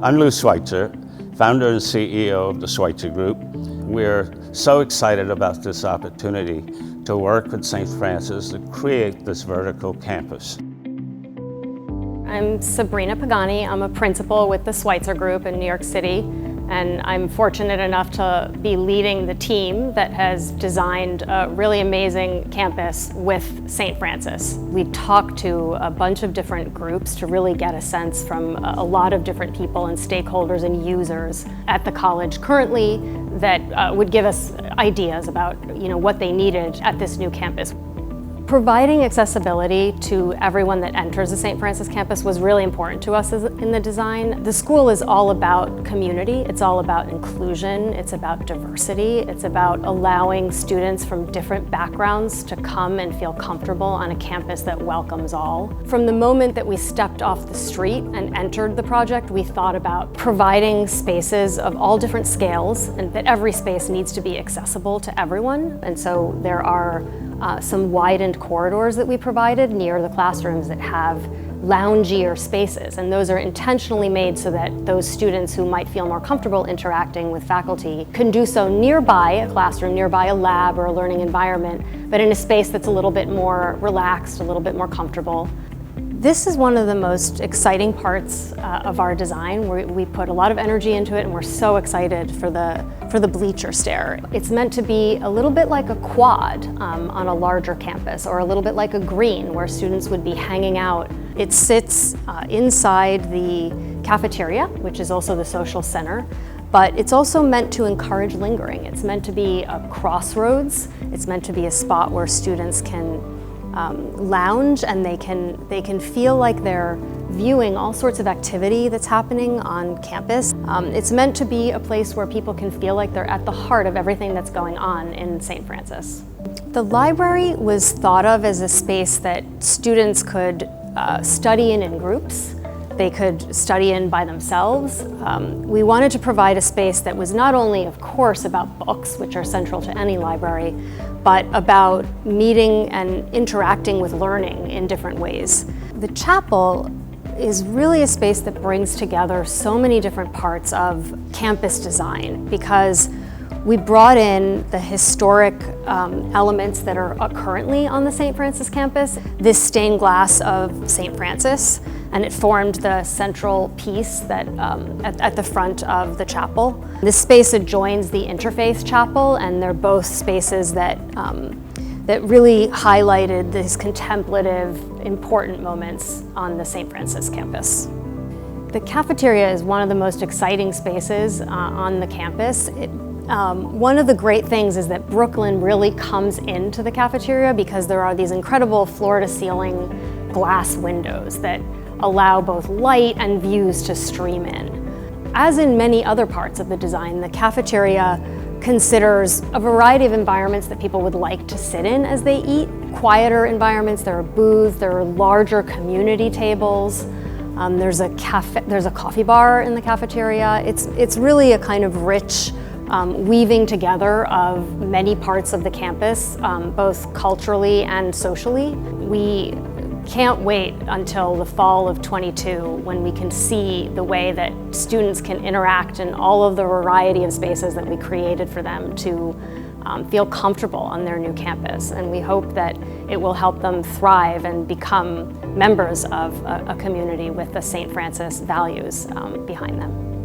I'm Lou Switzer, founder and CEO of the Switzer Group. We're so excited about this opportunity to work with St. Francis to create this vertical campus. I'm Sabrina Pagani. I'm a principal with the Switzer Group in New York City, and I'm fortunate enough to be leading the team that has designed a really amazing campus with St. Francis. We talked to a bunch of different groups to really get a sense from a lot of different people and stakeholders and users at the college currently that would give us ideas about what they needed at this new campus. Providing accessibility to everyone that enters the St. Francis campus was really important to us in the design. The school is all about community, it's all about inclusion, it's about diversity, it's about allowing students from different backgrounds to come and feel comfortable on a campus that welcomes all. From the moment that we stepped off the street and entered the project, we thought about providing spaces of all different scales and that every space needs to be accessible to everyone. And so there are some widened corridors that we provided near the classrooms that have loungier spaces, and those are intentionally made so that those students who might feel more comfortable interacting with faculty can do so nearby a classroom, nearby a lab or a learning environment, but in a space that's a little bit more relaxed, a little bit more comfortable. This is one of the most exciting parts of our design. We put a lot of energy into it, and we're so excited for the bleacher stair. It's meant to be a little bit like a quad on a larger campus, or a little bit like a green where students would be hanging out. It sits inside the cafeteria, which is also the social center, but it's also meant to encourage lingering. It's meant to be a crossroads. It's meant to be a spot where students can lounge, and they can feel like they're viewing all sorts of activity that's happening on campus. It's meant to be a place where people can feel like they're at the heart of everything that's going on in St. Francis. The library was thought of as a space that students could study in groups. They could study in by themselves. We wanted to provide a space that was not only, of course, about books, which are central to any library, but about meeting and interacting with learning in different ways. The chapel is really a space that brings together so many different parts of campus design, because we brought in the historic elements that are currently on the St. Francis campus. This stained glass of St. Francis, and it formed the central piece that at the front of the chapel. This space adjoins the interfaith chapel, and they're both spaces that really highlighted these contemplative, important moments on the St. Francis campus. The cafeteria is one of the most exciting spaces on the campus. One of the great things is that Brooklyn really comes into the cafeteria because there are these incredible floor-to-ceiling glass windows that allow both light and views to stream in. As in many other parts of the design, the cafeteria considers a variety of environments that people would like to sit in as they eat. Quieter environments, there are booths, there are larger community tables. There's a coffee bar in the cafeteria. It's really a kind of rich weaving together of many parts of the campus, both culturally and socially. We can't wait until the fall of '22 when we can see the way that students can interact in all of the variety of spaces that we created for them to feel comfortable on their new campus. And we hope that it will help them thrive and become members of a community with the St. Francis values behind them.